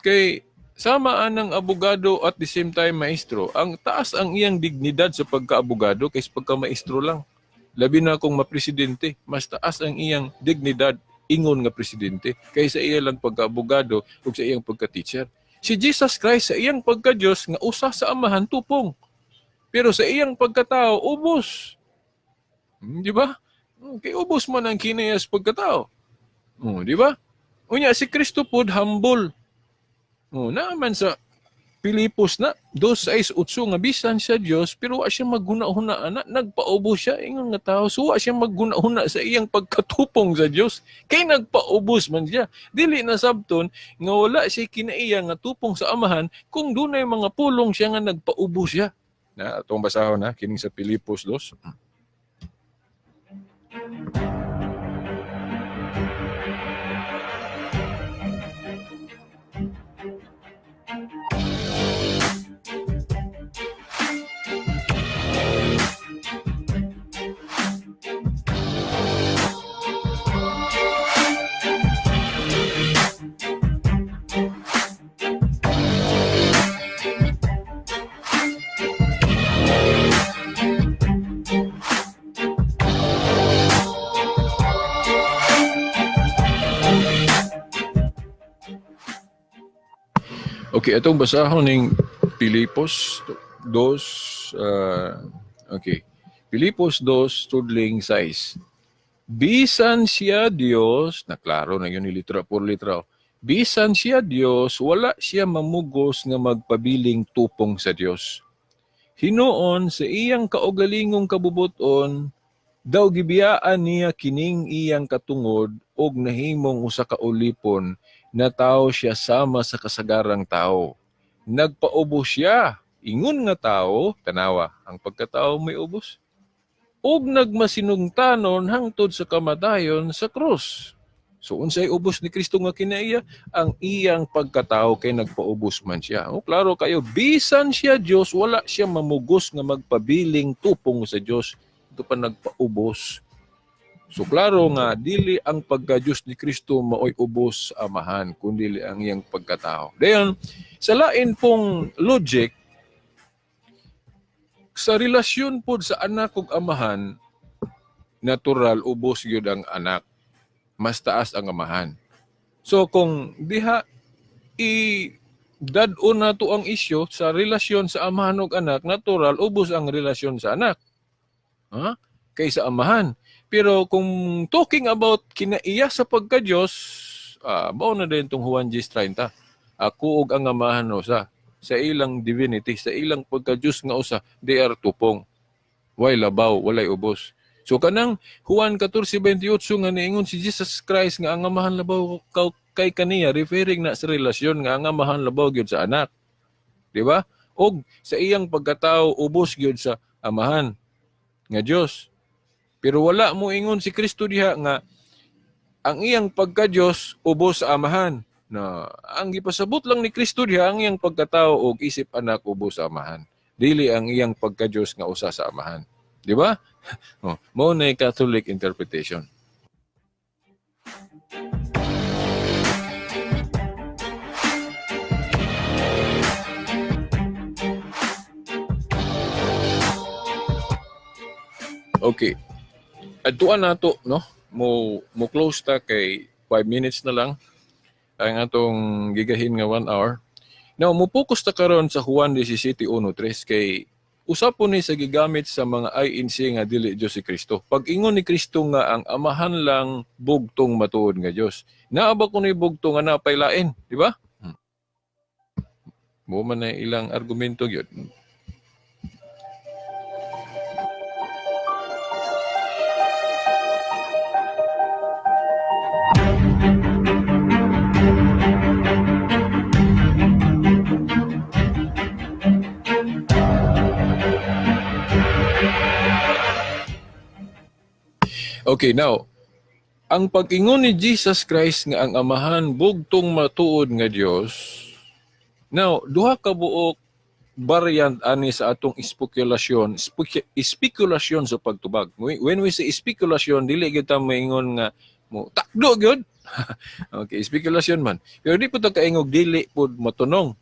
Kay Sama ng abogado at the same time maestro. Ang taas ang iyang dignidad sa pagka-abogado kaysa pagka-maestro lang. Labi na kung mapresidente, mas taas ang iyang dignidad ingon nga presidente kaysa iya lang pagka-abogado ug sa iyang pagka-teacher. Si Jesus Christ sa iyang pagka-Dios nga usa sa amahan tupong. Pero sa iyang pagkatao ubos. Di ba? Kay ubos man ang kinayas pagkatao. Di ba? Unya si Kristo pod humble. Naman sa Pilipos na 2:6 nga bisan siya Dios pero wa siya maghuna-huna ana nagpaubos siya ingon nga tao so wa siya maghuna-huna sa iyang pagkatupong sa Dios kay nagpaubos man siya dili na sabton nga wala siya kinaiya nga tupong sa amahan kung dunay mga pulong siya nga nagpaubos siya na atong basahon na kining sa Pilipos 2. Okay, atong basahon ning Pilipos 2 okay. Pilipos 2 tudling 6. Bisan siya Dios, na klaro na yun ni litra por litra. Bisan siya Dios, wala siya mamugos nga magpabiling tupong sa Dios. Hinuon sa iyang kaugalingong kabubuton, daw gibiyaan niya kining iyang katungod og nahimong usa ka ulipon na tao siya sama sa kasagarang tao. Nagpaubos siya, ingon nga tao, tanawa, ang pagkatao may ubos. Og nagmasinungtanon hangtod sa kamatayon sa krus. So unsay ubos ni Kristo nga kinaiya? Ang iyang pagkatao kay nagpaubos man siya. Klaro kayo, bisan siya Dios, wala siya mamugos nga magpabiling tupong sa Dios. Ito pa nagpaubos. So klaro nga dili ang pagka-Diyos ni Kristo maoy ubos sa amahan kundi ang iyang pagkatao. Dayon sa lain pong logic sa relasyon pod sa anak ug amahan natural ubos gyud ang anak. Mas taas ang amahan. So kung diha dad-on nato ang isyu sa relasyon sa amahan ug anak, natural ubos ang relasyon sa anak. Kaysa amahan. Pero kung talking about kinaiya sa pagka-Diyos, mao na din itong Juan 10:30. Ako ug ang amahan usa sa ilang divinity, sa ilang pagka-Diyos nga usa, they are tupong. Way labaw, walay ubos. So kanang Juan 14:28 nga niingon si Jesus Christ nga ang amahan labaw kay kaniya, referring na sa relasyon nga ang amahan labaw gyud sa anak. Di ba? Og sa iyang pagkatao ubos gyud sa amahan nga Dios. Pero wala mo ingon si Kristo diha nga ang iyang pagka-Dios ubos sa amahan. Na ang gipasabot lang ni Kristo diha ang iyang pagkatao og isip anak ubos sa amahan. Dili ang iyang pagka-Dios nga usa sa amahan. Di ba? Mao na Catholic interpretation. Okay. Adtuan nato no mo close ta kay 5 minutes na lang ang atong gigahin nga 1 hour. Now mo focus ta karon sa Juan 17:1-3 kay usapon ni sa gigamit sa mga INC nga dili Dios si Kristo. Pag ingon ni Kristo nga ang amahan lang bugtong matuod nga Dios. Naa ba kunoy bugtong nga napay lain, di ba? Mo man na ilang argumento gyud. Okay, now, ang pag-ingon ni Jesus Christ nga ang amahan bugtong matuod nga Dios. Now, duha ka buok variant ani sa atong spekulasyon sa pagtubag. When we say spekulasyon, dili gyud ta maingon nga mo takdo gyud. Okay, spekulasyon man. Pero di po ta kaingog dili pud matunong.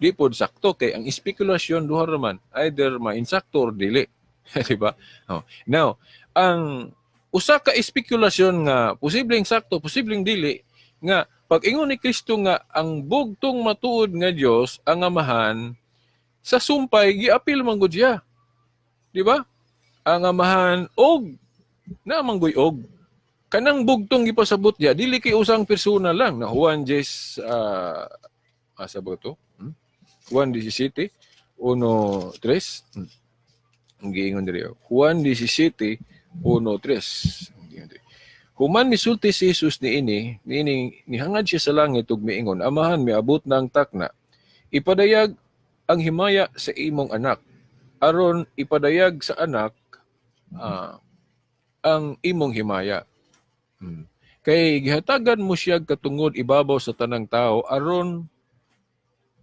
di pod sakto kay ang espekulasyon duha raman either mainsakto or dili. Di ba? Oh. Now, ang usa ka espekulasyon nga posibleng sakto, posibleng dili nga pag ingon ni Kristo nga ang bugtong matuod nga Dios ang Amahan sa sumpay giapil man gud siya. Di ba? Ang Amahan og na mangguyog kanang bugtong gipasabot niya dili kay usang persona lang na Juan 10 asa ba to? Juan 17 1:3 ang giingon diri. Juan 17 1:3. Human misulti si Jesus niini nihangad siya sa langit ug miingon, Amahan, miabot na ang takna. Ipadayag ang himaya sa imong anak aron ipadayag sa anak ang imong himaya. Kay gihatagan mo siya katungod ibabaw sa tanang tao aron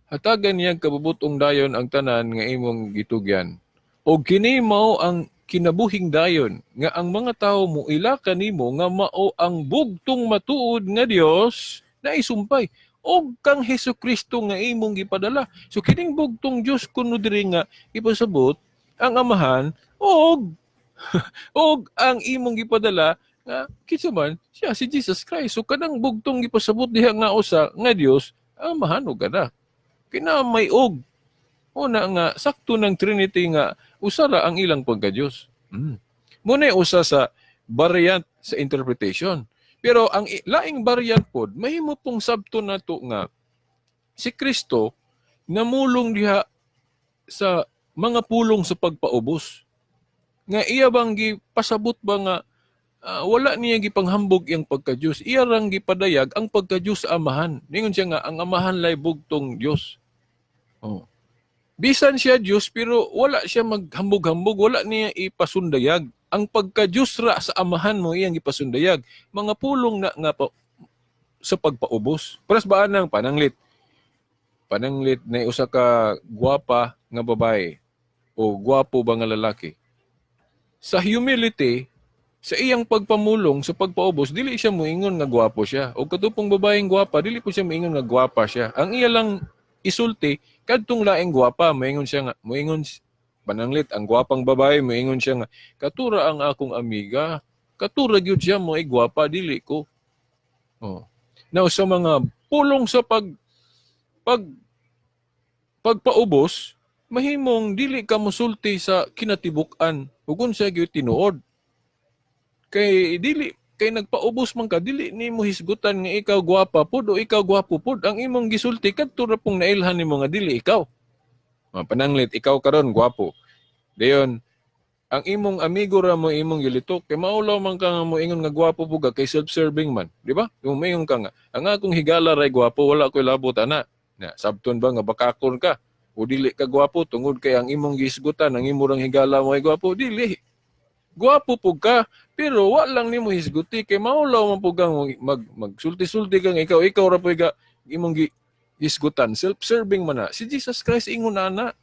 hatagan niya kabubutong dayon ang tanan nga imong gitugyan. O kini mao ang kinabuhing dayon nga ang mga tao mo ila kanimo nga mao ang bugtong matuod nga Dios na isumpay og kang Hesukristo nga imong gipadala. So kining bugtong Dios kuno diri nga ipasabot ang Amahan og og ang imong gipadala nga kinsa man siya si Jesus Christ. So kanang bugtong gipasabot diha nga usa nga Dios ang Amahan og anak. Kina may og una nga sakto ng Trinity nga usara ang ilang pagka-Diyos. Muna usa sa variant sa interpretation. Pero ang laing variant pod, mahimo pong sabto na to nga si Kristo namulong diha sa mga pulong sa pagpaubos. Nga iya bang gipasabot ba nga wala niya gipanghambog iyang pagka-Diyos. Iya rang gipadayag ang pagka-Diyos sa Amahan. Ningon siya nga ang Amahan lay bugtong Diyos. Oh. Bisan siya Diyos pero wala siya maghambog-hambog, wala niya ipasundayag. Ang pagka-Diyos ra sa Amahan mo iyang ipasundayag. Mga pulong na nga sa pagpaubos. Paras ba nang pananglit? Pananglit na usa ka gwapa nga babae o gwapo ba nga lalaki. Sa humility, sa iyang pagpamulong, sa pagpaubos, dili siya moingon nga gwapo siya. O katupong babaeng gwapa, dili po siya moingon nga gwapa siya. Ang iya lang isulti, kadtong laing gwapa, moingon siya nga, moingon pananglit, ang gwapang babae, moingon siya nga, katura ang akong amiga, katura gyud siya mo ay gwapa, dili ko. Oh. Now, sa mga pulong sa pagpaubos, mahimong dili ka mosulti sa kinatibuk-an, ug unsa gyud tinuod. Kay nagpaubos man ka, dili nimo hisgutan nga ikaw gwapa pud o ikaw gwapo pud. Ang imong gisulti kadto ra pong nailhan nimo nga dili ikaw. Pananglit, ikaw karon gwapo. Dayon, ang imong amigo ra mo imong gilitok kay maulaw man ka nga moingon nga gwapo pud kay self-serving man, di ba? Kung mayon ka nga, ang akong higala ray gwapo, wala koy labot ana. Na sabton ba nga bakakon ka o dili ka gwapo tungod kay ang imong gisgutan, ang imong higala mo ay gwapo, dili. Gwapo pug ka, pero wa lang nimo hisguti kay maulaw man pug kang magsulti-sulti kang ikaw ra pud imong hisgutan. Self-serving man na. Si Jesus Christ ingon ana.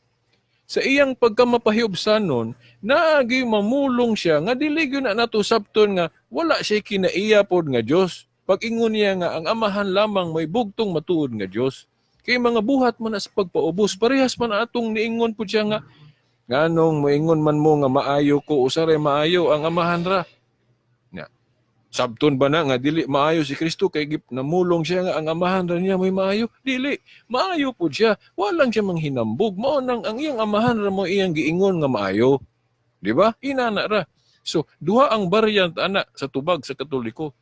Sa iyang pagkamapahiyobsanon, naagi mamulong siya nga dili gyud na nato sabton nga wala siya kinaiya pod nga Dios. Pag ingon niya nga ang Amahan lamang may bugtong matuod nga Dios. Kay mga buhat man na sa pagpaubos, parehas man atong niingon pud siya nga nganong moingon man mo nga maayo ko usaray maayo ang Amahan ra. Nya. Sabton ba na nga dili maayo si Kristo kay namulong siya nga ang Amahan ra niya may maayo? Dili, maayo pud siya. Walang siya manghinambog. Mao nang ang iyang Amahan ra mo iyang giingon nga maayo. Di ba? Inana ra. So, duha ang variant ana sa tubag sa Katoliko.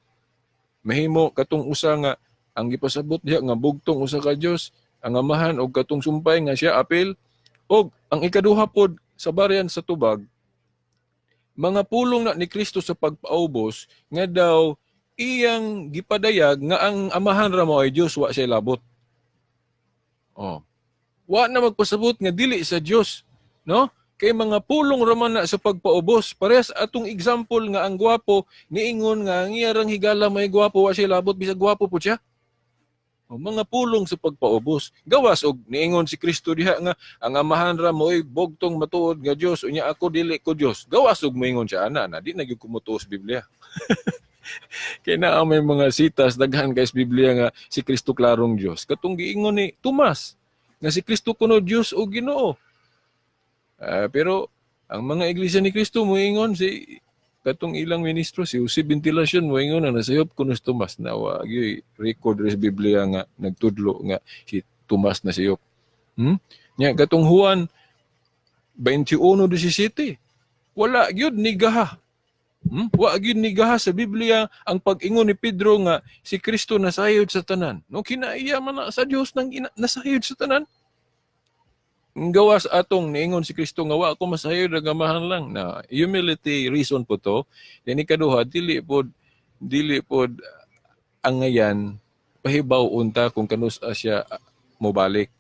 Mahimo katong usa nga ang gipasabot diha nga bugtong usa ka Dios, ang Amahan og katong sumpay nga siya apil. Og ang ikaduha pod sa variant sa tubag, mga pulong na ni Kristo sa pagpaubos nga daw iyang gipadayag nga ang Amahan ra mo ay Dios, wa siya labot. Oh. Wa na magpasabot nga dili sa Dios, no? Kay mga pulong ra man na sa pagpaubos, parehas atong example nga ang gwapo niingon nga ang iyang higala may gwapo, wa siya labot bisag gwapo po siya. O, mga pulong sa pagpaubos. Gawas og niingon si Kristo diha nga ang Amahan ra mo'y bugtong matuod nga Dios unya ako dili ko Dios. Gawas og moingon siya ana na di na gyud kumutuo sa Biblia. Kay naa may mga sitas daghan kay sa Biblia nga si Kristo klarong Dios. Katong giingon ni Tomas nga si Kristo kuno Dios o Ginoo. Pero ang mga iglesia ni Kristo moingon si katong ilang ministro si Jose Ventilacion moingon na nasayop kuno si Tomas na wa gyud record sa Biblia nga nagtudlo nga si Tomas na sayop. Nya katong Juan 21:17 wala gyud ni gaha. Wa gyud ni gaha sa Biblia ang pag-ingon ni Pedro nga si Kristo nasayod sa tanan. No kinaiya man na sa Dios nang nasayod sa tanan. Ang gawa sa atong niingon si Kristo nga wa ako masayod agamahan lang na humility reason po to. Yan ikaduha dili pod ang ngayan pahibaw unta kung kanus siya mobalik.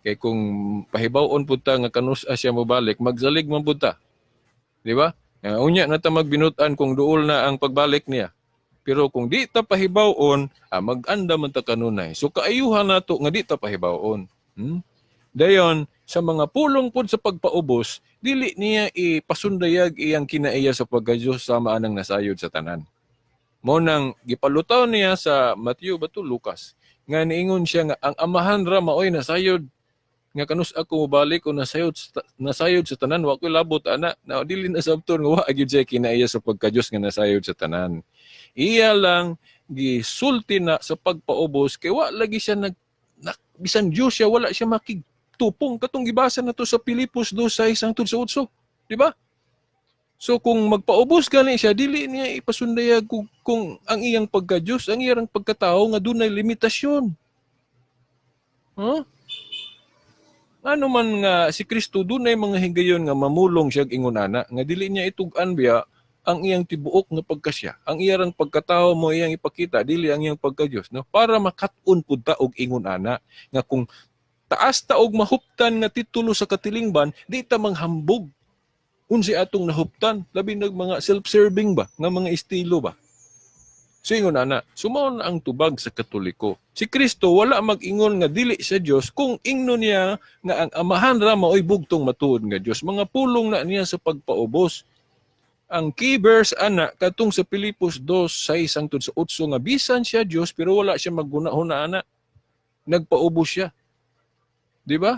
Kay kung pahibaw-on pud ta nga kanus siya mobalik magzalig man pud ta. Di ba? Unya na ta magbinutan kung duol na ang pagbalik niya. Pero kung di ta pahibaw-on, mag-anda man ta kanunay. So kaayuhan nato nga di ta pahibaw-on. Dayon, sa mga pulong pod sa pagpaubos, dili niya ipasundayag iyang kinaiya sa pagkadiyos sama anang nasayod sa tanan. Mo nang gipalutaw niya sa Mateo bato Lucas, nga niingon siya nga ang amahan ra maoy nasayod nga kanus ako mobalik o nasayod sa tanan wa ko labot ana na dili na sabton nga wa gyud siya kinaiya sa pagkadiyos nga nasayod sa tanan. Iya lang gisulti na sa pagpaubos kay wa lagi siya bisan Dios siya wala siya makigtupong katong gibasa nato sa Filipos 2:6-8, di ba? So kung magpaubos gani siya dili niya ipasundayag kung ang iyang pagkadiyos ang iyang pagkatao nga dunay limitasyon. Ano man nga si Kristo dunay mga higayon nga mamulong siya ingon ana nga dili niya itug-an biya ang iyang tibuok nga pagkasya. Ang iyang pagkatao mo iyang ipakita dili ang iyang pagkadiyos no para makat-on pud ta og ingon ana nga kung taas ta og mahuptan nga titulo sa katilingban di ta manghambog unsi atong nahuptan labi nag mga self-serving ba nga mga estilo ba. So ingon ana, sumaon ang tubag sa Katoliko. Si Kristo wala mag-ingon nga dili sa Dios kung ingnon niya nga ang amahan ra maoy bugtong matuod nga Dios. Mga pulong na niya sa pagpaubos. Ang key verse ana katong sa Filipos 2:6-8 nga bisan siya Dios pero wala siya maggunahon ana. Nagpaubos siya. Di ba?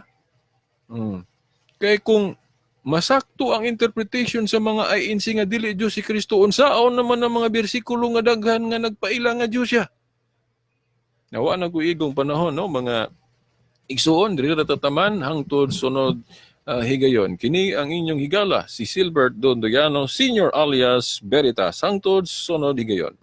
Kay kung masakto ang interpretation sa mga INC nga dili Dios si Kristo unsaon naman ang mga bersikulo nga daghan nga nagpaila nga Dios siya. Nawa na guigong panahon no mga igsuon diri tataman hangtod sunod higayon. Kini ang inyong higala si Silbert Dondoyano Senior alias Veritas hangtod sunod higayon.